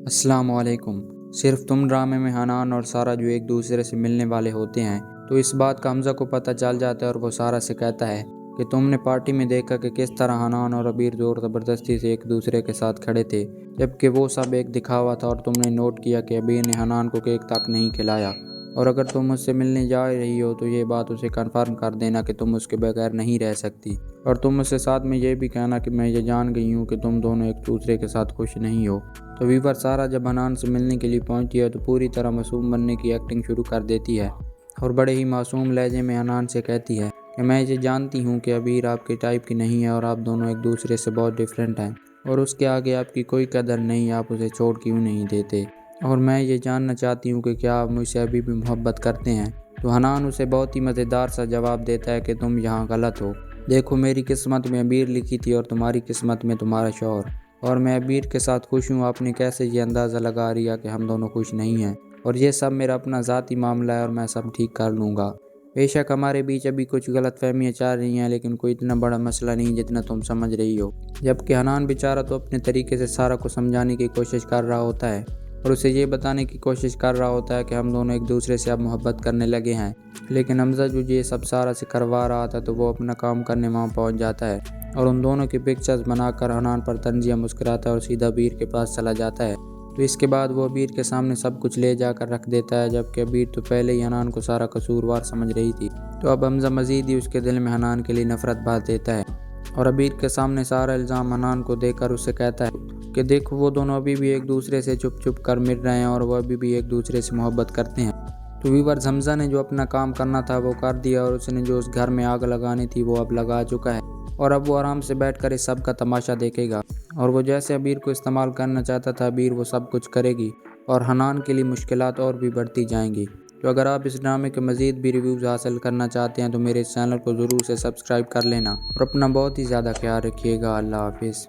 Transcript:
السلام علیکم۔ صرف تم ڈرامے میں حنان اور سارا جو ایک دوسرے سے ملنے والے ہوتے ہیں تو اس بات کا حمزہ کو پتہ چل جاتا ہے اور وہ سارا سے کہتا ہے کہ تم نے پارٹی میں دیکھا کہ کس طرح حنان اور عبیر زور زبردستی سے ایک دوسرے کے ساتھ کھڑے تھے، جبکہ وہ سب ایک دکھاوا تھا، اور تم نے نوٹ کیا کہ عبیر نے حنان کو کیک تک نہیں کھلایا۔ اور اگر تم اس سے ملنے جا رہی ہو تو یہ بات اسے کنفرم کر دینا کہ تم اس کے بغیر نہیں رہ سکتی، اور تم اس سے ساتھ میں یہ بھی کہنا کہ میں یہ جان گئی ہوں کہ تم دونوں ایک دوسرے کے ساتھ خوش نہیں ہو۔ تو ویور سارا جب حنان سے ملنے کے لیے پہنچتی ہے تو پوری طرح معصوم بننے کی ایکٹنگ شروع کر دیتی ہے، اور بڑے ہی معصوم لہجے میں حنان سے کہتی ہے کہ میں یہ جانتی ہوں کہ عبیر آپ کے ٹائپ کی نہیں ہے اور آپ دونوں ایک دوسرے سے بہت ڈیفرنٹ ہیں، اور اس کے آگے آپ کی کوئی قدر نہیں، آپ اسے چھوڑ کیوں نہیں دیتے، اور میں یہ جاننا چاہتی ہوں کہ کیا آپ مجھ سے ابھی بھی محبت کرتے ہیں۔ تو حنان اسے بہت ہی مزیدار سا جواب دیتا ہے کہ تم یہاں غلط ہو، دیکھو میری قسمت میں عبیر لکھی تھی اور تمہاری قسمت میں تمہارا شوہر، اور میں عبیر کے ساتھ خوش ہوں۔ آپ نے کیسے یہ اندازہ لگا رہا کہ ہم دونوں خوش نہیں ہیں، اور یہ سب میرا اپنا ذاتی معاملہ ہے اور میں سب ٹھیک کر لوں گا۔ بے شک ہمارے بیچ ابھی کچھ غلط فہمیاں چل رہی ہیں، لیکن کوئی اتنا بڑا مسئلہ نہیں جتنا تم سمجھ رہی ہو۔ جبکہ حنان بیچارہ تو اپنے طریقے سے سارا کو سمجھانے کی کوشش کر رہا ہوتا ہے اور اسے یہ بتانے کی کوشش کر رہا ہوتا ہے کہ ہم دونوں ایک دوسرے سے اب محبت کرنے لگے ہیں، لیکن حمزہ جو یہ سب سارا سے کروا رہا تھا تو وہ اپنا کام کرنے وہاں پہنچ جاتا ہے اور ان دونوں کی پکچرز بنا کر حنان پر طنزیہ مسکراتا ہے اور سیدھا عبیر کے پاس چلا جاتا ہے۔ تو اس کے بعد وہ عبیر کے سامنے سب کچھ لے جا کر رکھ دیتا ہے، جبکہ عبیر تو پہلے ہی حنان کو سارا قصوروار سمجھ رہی تھی۔ تو اب حمزہ مزید ہی اس کے دل میں حنان کے لیے نفرت بھر دیتا ہے اور عبیر کے سامنے سارا الزام حنان کو دے کر اسے کہتا ہے کہ دیکھو وہ دونوں ابھی بھی ایک دوسرے سے چھپ چھپ کر مل رہے ہیں اور وہ ابھی بھی ایک دوسرے سے محبت کرتے ہیں۔ تو ویورز حمزہ نے جو اپنا کام کرنا تھا وہ کر دیا، اور اس نے جو اس گھر میں آگ لگانی تھی وہ اب لگا چکا ہے، اور اب وہ آرام سے بیٹھ کر اس سب کا تماشا دیکھے گا، اور وہ جیسے عبیر کو استعمال کرنا چاہتا تھا عبیر وہ سب کچھ کرے گی، اور حنان کے لیے مشکلات اور بھی بڑھتی جائیں گی۔ تو اگر آپ اس ڈرامے کے مزید بھی ریویوز حاصل کرنا چاہتے ہیں تو میرے اس چینل کو ضرور سے سبسکرائب کر لینا، اور اپنا بہت ہی زیادہ خیال رکھیے گا۔ اللہ حافظ۔